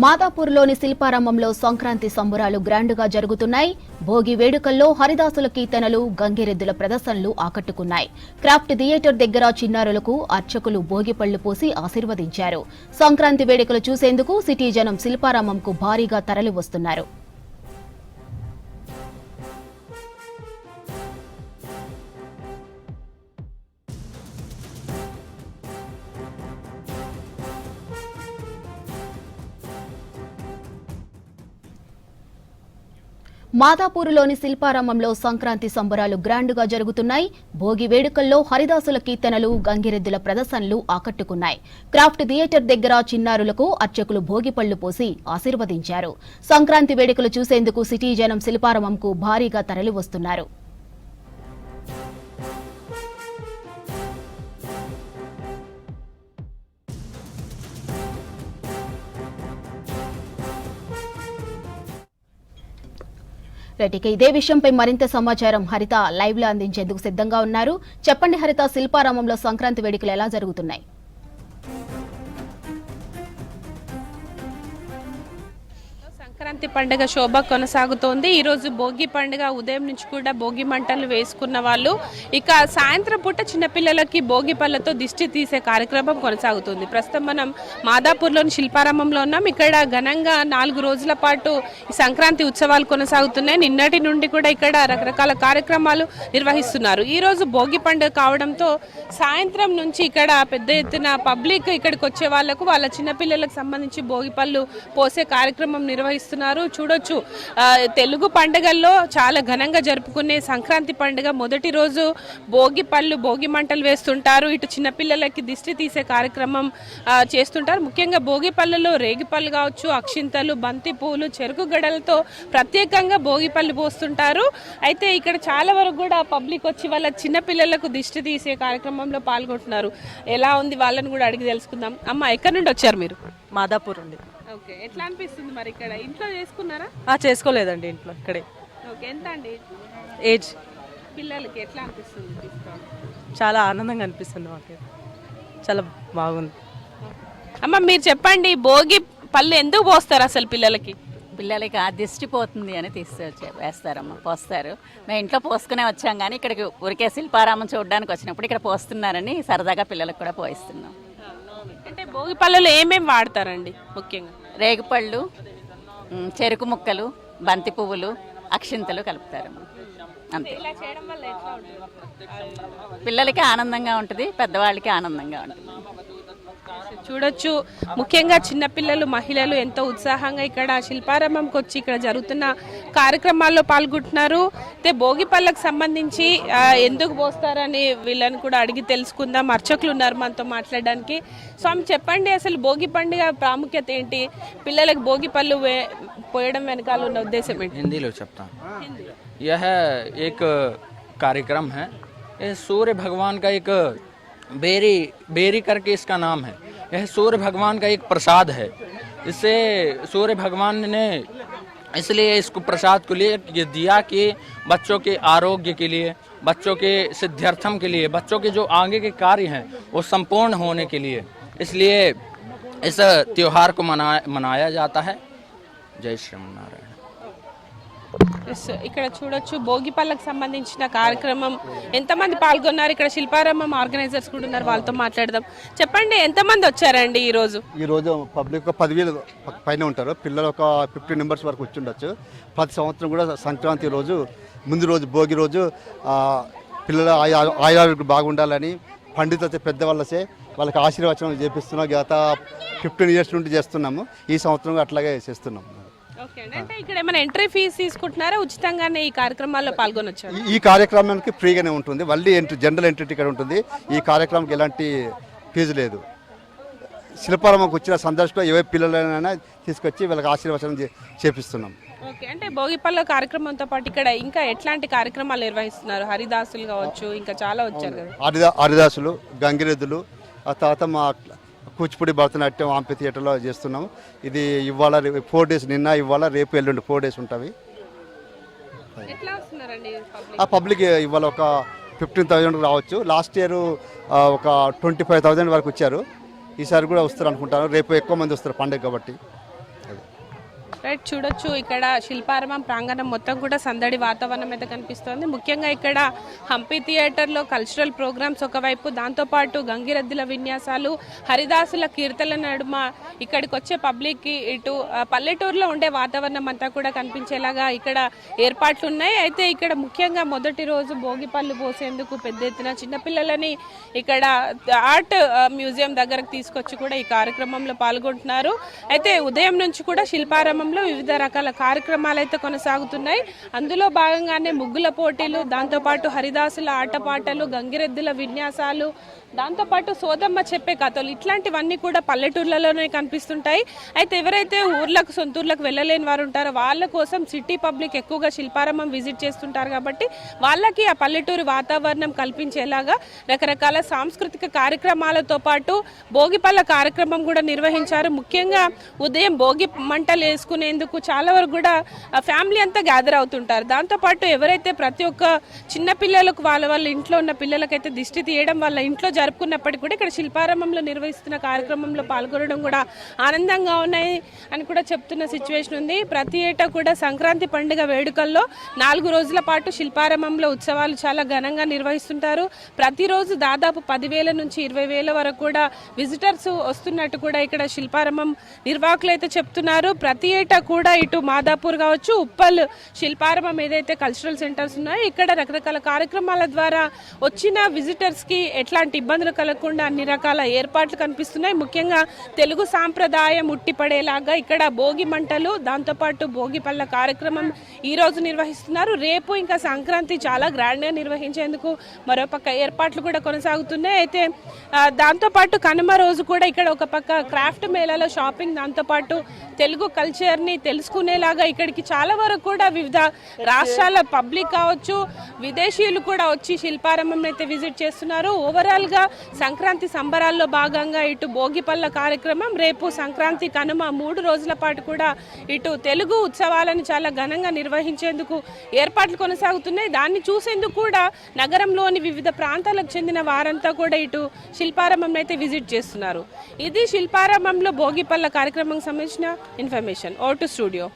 మాదాపూర్లోని శిల్పారామంలో సంక్రాంతి సంబురాలు గ్రాండ్గా జరుగుతున్నాయి. భోగి వేడుకల్లో హరిదాసుల కీర్తనలు, గంగిరెద్దుల ప్రదర్శనలు ఆకట్టుకున్నాయి. క్రాఫ్ట్ థియేటర్ దగ్గర చిన్నారులకు అర్చకులు భోగిపళ్లు పోసి ఆశీర్వదించారు. సంక్రాంతి వేడుకలు చూసేందుకు సిటీ జనం శిల్పారామంకు భారీగా తరలివస్తున్నారు. మాదాపూర్లోని శిల్పారామంలో సంక్రాంతి సంబరాలు గ్రాండ్గా జరుగుతున్నాయి. భోగి వేడుకల్లో హరిదాసుల కీర్తనలు, గంగిరెద్దుల ప్రదర్శనలు ఆకట్టుకున్నాయి. క్రాఫ్ట్ థియేటర్ దగ్గర చిన్నారులకు అర్చకులు భోగిపళ్లు పోసి ఆశీర్వదించారు. సంక్రాంతి వేడుకలు చూసేందుకు సిటీ జనం శిల్పారామంకు భారీగా తరలివస్తున్నారు. ఇక ఇదే విషయంపై మరింత సమాచారం హరిత లైవ్ లో అందించేందుకు సిద్ధంగా ఉన్నారు. చెప్పండి హరిత, శిల్పారామంలో సంక్రాంతి వేడుకలు ఎలా జరుగుతున్నాయి? సంక్రాంతి పండుగ శోభ కొనసాగుతోంది. ఈరోజు భోగి పండుగ ఉదయం నుంచి కూడా భోగి మంటలు వేసుకున్న వాళ్ళు ఇక సాయంత్రం పూట చిన్నపిల్లలకి భోగి పళ్ళతో దిష్టి తీసే కార్యక్రమం కొనసాగుతుంది. ప్రస్తుతం మనం మాదాపూర్లోని శిల్పారామంలో ఉన్నాం. ఇక్కడ ఘనంగా 4 రోజుల పాటు ఈ సంక్రాంతి ఉత్సవాలు కొనసాగుతున్నాయి. నిన్నటి నుండి కూడా ఇక్కడ రకరకాల కార్యక్రమాలు నిర్వహిస్తున్నారు. ఈ రోజు భోగి పండుగ కావడంతో సాయంత్రం నుంచి ఇక్కడ పెద్ద ఎత్తున పబ్లిక్ ఇక్కడికి వచ్చే వాళ్లకు వాళ్ళ చిన్నపిల్లలకు సంబంధించి భోగి పళ్ళు పోసే కార్యక్రమం నిర్వహిస్తున్నారు. చూడొచ్చు, తెలుగు పండుగల్లో చాలా ఘనంగా జరుపుకునే సంక్రాంతి పండుగ మొదటి రోజు భోగి పళ్ళు, భోగి మంటలు వేస్తుంటారు. ఇటు చిన్నపిల్లలకి దిష్టి తీసే కార్యక్రమం చేస్తుంటారు. ముఖ్యంగా భోగి పళ్ళలో రేగి పళ్ళు కావచ్చు, అక్షింతలు, బంతి పూలు, చెరుకు గడలతో ప్రత్యేకంగా భోగి పళ్ళు పోస్తుంటారు. అయితే ఇక్కడ చాలా వరకు కూడా పబ్లిక్ వచ్చి వాళ్ళ చిన్నపిల్లలకు దిష్టి తీసే కార్యక్రమంలో పాల్గొంటున్నారు. ఎలా ఉంది వాళ్ళని కూడా అడిగి తెలుసుకుందాం. అమ్మ, ఎక్కడి నుండి వచ్చారు మీరు? మాదాపూర్ అండి. ఓకే, ఎట్లా అనిపిస్తుంది మరి ఇక్కడ? ఇంట్లో చేసుకున్నారా? చేసుకోలేదండి, ఇంట్లో ఇక్కడే. ఓకే, ఎంత అండి ఏజ్? పిల్లలకి ఎట్లా అనిపిస్తుంది? చాలా ఆనందంగా అనిపిస్తుంది మాకు, చాలా బాగుంది. అమ్మ, మీరు చెప్పండి, భోగి పళ్ళు ఎందుకు పోస్తారు అసలు పిల్లలకి? పిల్లలకి ఆ దిష్టి పోతుంది అని వేస్తారమ్మ, పోస్తారు. మేము ఇంట్లో పోసుకునే వచ్చాం, కానీ ఇక్కడికి ఊరికే శిల్పారామం చూడడానికి వచ్చినప్పుడు ఇక్కడ పోస్తున్నారని సరదాగా పిల్లలకు కూడా పోయిస్తున్నాం. అంటే భోగి పళ్ళలో ఏమేమి వాడతారండి? ముఖ్యంగా రేగిపళ్ళు, చెరుకు ముక్కలు, బంతి పువ్వులు, అక్షింతలు కలుపుతారమ్మ, అంతే. పిల్లలకి ఆనందంగా ఉంటుంది, పెద్దవాళ్ళకి ఆనందంగా ఉంటుంది. చూడొచ్చు, ముఖ్యంగా చిన్నపిల్లలు, మహిళలు ఎంతో ఉత్సాహంగా ఇక్కడ శిల్పారామంకి వచ్చి ఇక్కడ జరుగుతున్న కార్యక్రమాల్లో పాల్గొంటున్నారు. అయితే భోగి పళ్ళకు సంబంధించి ఎందుకు పోస్తారని వీళ్ళని కూడా అడిగి తెలుసుకుందాం. అర్చకులు ఉన్నారు మనతో మాట్లాడడానికి. స్వామి, చెప్పండి, అసలు భోగి పండుగ ప్రాముఖ్యత ఏంటి? పిల్లలకు భోగి పళ్ళు పోయడం వెనకాల ఉన్న ఉద్దేశం ఏంటి? హిందీలో చెప్తాను. यह एक कार्यक्रम है, ये सूर्य भगवान का एक बेरी करके इसका नाम है। यह सूर्य भगवान का एक प्रसाद है। इससे सूर्य भगवान ने इसलिए इसको प्रसाद को लिए दिया कि बच्चों के आरोग्य के लिए, बच्चों के सिद्ध्यर्थम के लिए, बच्चों के जो आगे के कार्य हैं वो संपूर्ण होने के लिए, इसलिए इस त्योहार को मनाया जाता है। जय श्री नारायण। ఇక్కడ చూడొచ్చు, భోగి పళ్ళకు సంబంధించిన కార్యక్రమం ఎంతమంది పాల్గొన్నారు? ఇక్కడ శిల్పారామం ఆర్గనైజర్స్ కూడా ఉన్నారు, వాళ్ళతో మాట్లాడదాం. చెప్పండి, ఎంతమంది వచ్చారండి ఈరోజు? ఈరోజు పబ్లిక్ 10,000 పైన ఉంటారు. పిల్లలు ఒక 50 మెంబర్స్ వరకు వచ్చి ఉండొచ్చు. ప్రతి సంవత్సరం కూడా సంక్రాంతి రోజు, ముందు రోజు భోగి రోజు పిల్లల ఆయుర్వేదం బాగుండాలని పండితులతో పెద్దవాళ్ళసే వాళ్ళకి ఆశీర్వచనం చేపిస్తున్నాం. గత 15 ఇయర్స్ నుండి చేస్తున్నాము. ఈ సంవత్సరం అట్లాగే చేస్తున్నాము. అంటే ఇక్కడ ఏమైనా ఎంట్రీ ఫీజు తీసుకుంటున్నారా? ఉచితంగానే ఈ కార్యక్రమాల్లో పాల్గొనొచ్చు? ఈ కార్యక్రమానికి ఫ్రీగానే ఉంటుంది. మళ్ళీ జనరల్ ఎంట్రీ టికెట్ ఉంటుంది. ఈ కార్యక్రమానికి ఎలాంటి ఫీజు లేదు. శిల్పారామంకి వచ్చిన సందర్శకులు ఏ పిల్లలైనా తీసుకొచ్చి వీళ్ళకి ఆశీర్వచనం చేపిస్తున్నాం. ఓకే, అంటే భోగి పళ్ళ కార్యక్రమంతో పాటు ఇక్కడ ఇంకా ఎట్లాంటి కార్యక్రమాలు నిర్వహిస్తున్నారు? హరిదాసులు కావచ్చు, ఇంకా చాలా వచ్చారు కదా. హరిదాసులు, గంగిరెద్దులు, ఆ తర్వాత మా కూచిపూడి, భరతనాట్యం ఆంపి థియేటర్లో చేస్తున్నాము. ఇది ఇవాళ 4 days, నిన్న ఇవాళ రేపు ఎల్లుండి 4 days ఉంటుంది. ఆ పబ్లిక్ ఇవాళ ఒక 15,000 రావచ్చు. లాస్ట్ ఇయర్ ఒక 25,000 వరకు వచ్చారు. ఈసారి కూడా వస్తారు అనుకుంటాను. రేపు ఎక్కువ మంది వస్తారు పండుగ కాబట్టి. రైట్, చూడొచ్చు ఇక్కడ శిల్పారామం ప్రాంగణం మొత్తం కూడా సందడి వాతావరణం అయితే కనిపిస్తోంది. ముఖ్యంగా ఇక్కడ హంపి థియేటర్లో కల్చరల్ ప్రోగ్రామ్స్ ఒకవైపు, దాంతోపాటు గంగిరెద్దుల విన్యాసాలు, హరిదాసుల కీర్తనల నడుమ ఇక్కడికి వచ్చే పబ్లిక్కి ఇటు పల్లెటూరులో ఉండే వాతావరణం అంతా కూడా కనిపించేలాగా ఇక్కడ ఏర్పాట్లు ఉన్నాయి. అయితే ఇక్కడ ముఖ్యంగా మొదటి రోజు భోగి పళ్ళు పోసేందుకు పెద్ద ఎత్తున చిన్నపిల్లలని ఇక్కడ ఆర్ట్ మ్యూజియం దగ్గరకు తీసుకొచ్చి కూడా ఈ కార్యక్రమంలో పాల్గొంటున్నారు. అయితే ఉదయం నుంచి కూడా శిల్పారామంలో వివిధ రకాల కార్యక్రమాలు అయితే కొనసాగుతున్నాయి. అందులో భాగంగానే ముగ్గుల పోటీలు, దాంతోపాటు హరిదాసుల ఆటపాటలు, గంగిరెద్దుల విన్యాసాలు, దాంతోపాటు సోదమ్మ చెప్పే కథలు, ఇట్లాంటివన్నీ కూడా పల్లెటూర్లలోనే కనిపిస్తుంటాయి. అయితే ఎవరైతే ఊర్లకు సొంతూర్లకు వెళ్ళలేని వారు ఉంటారో వాళ్ళ కోసం సిటీ పబ్లిక్ ఎక్కువగా శిల్పారామం విజిట్ చేస్తుంటారు కాబట్టి వాళ్ళకి ఆ పల్లెటూరు వాతావరణం కల్పించేలాగా రకరకాల సాంస్కృతిక కార్యక్రమాలతో పాటు భోగిపళ్ళ కార్యక్రమం కూడా నిర్వహించారు. ముఖ్యంగా ఉదయం భోగి మంటలు వేసుకునేందుకు చాలా వరకు కూడా ఫ్యామిలీ అంతా గ్యాదర్ అవుతుంటారు. దాంతోపాటు ఎవరైతే ప్రతి ఒక్క చిన్న పిల్లలకు వాళ్ళ ఇంట్లో ఉన్న పిల్లలకైతే దిష్టి తీయడం వాళ్ళ ఇంట్లో జరుపుకున్నప్పటికీ కూడా ఇక్కడ శిల్పారామంలో నిర్వహిస్తున్న కార్యక్రమంలో పాల్గొనడం కూడా ఆనందంగా ఉన్నాయి అని కూడా చెప్తున్న సిచ్యువేషన్ ఉంది. ప్రతి ఏటా కూడా సంక్రాంతి పండుగ వేడుకల్లో 4 రోజుల పాటు శిల్పారామంలో ఉత్సవాలు చాలా ఘనంగా నిర్వహిస్తుంటారు. ప్రతిరోజు దాదాపు 10,000 నుంచి 20,000 వరకు కూడా విజిటర్స్ వస్తున్నట్టు కూడా ఇక్కడ శిల్పారామం నిర్వాహకులు అయితే చెప్తున్నారు. ప్రతి ఏటా కూడా ఇటు మాదాపూర్ కావచ్చు, ఉప్పల్ శిల్పారామం ఏదైతే కల్చరల్ సెంటర్స్ ఉన్నాయో ఇక్కడ రకరకాల కార్యక్రమాల ద్వారా వచ్చిన విజిటర్స్కి ఎట్లాంటి ఇబ్బందులు కలగకుండా అన్ని రకాల ఏర్పాట్లు కనిపిస్తున్నాయి. ముఖ్యంగా తెలుగు సాంప్రదాయం ఉట్టిపడేలాగా ఇక్కడ భోగి మంటలు, దాంతోపాటు భోగి పళ్ళ కార్యక్రమం ఈ రోజు నిర్వహిస్తున్నారు. రేపు ఇంకా సంక్రాంతి చాలా గ్రాండ్గా నిర్వహించేందుకు మరోపక్క ఏర్పాట్లు కూడా కొనసాగుతున్నాయి. అయితే దాంతోపాటు కనుమ రోజు కూడా ఇక్కడ ఒక పక్క క్రాఫ్ట్ మేళాలో షాపింగ్, దాంతోపాటు తెలుగు కల్చర్ని తెలుసుకునేలాగా ఇక్కడికి చాలా వరకు కూడా వివిధ రాష్ట్రాల పబ్లిక్ కావచ్చు, విదేశీయులు కూడా వచ్చి శిల్పారామం అయితే విజిట్ చేస్తున్నారు. ఓవరాల్గా సంక్రాంతి సంబరాల్లో భాగంగా ఇటు భోగిపళ్ళ కార్యక్రమం, రేపు సంక్రాంతి కనుమ 3 రోజుల పాటు కూడా ఇటు తెలుగు ఉత్సవాలను చాలా ఘనంగా నిర్వహించేందుకు ఏర్పాట్లు కొనసాగుతున్నాయి. దాన్ని చూసేందుకు కూడా నగరంలోని వివిధ ప్రాంతాలకు చెందిన వారంతా కూడా ఇటు శిల్పారామం అయితే విజిట్ చేస్తున్నారు. ఇది శిల్పారామంలో భోగిపళ్ళ కార్యక్రమం సంబంధించిన ఇన్ఫర్మేషన్. Oh to studio.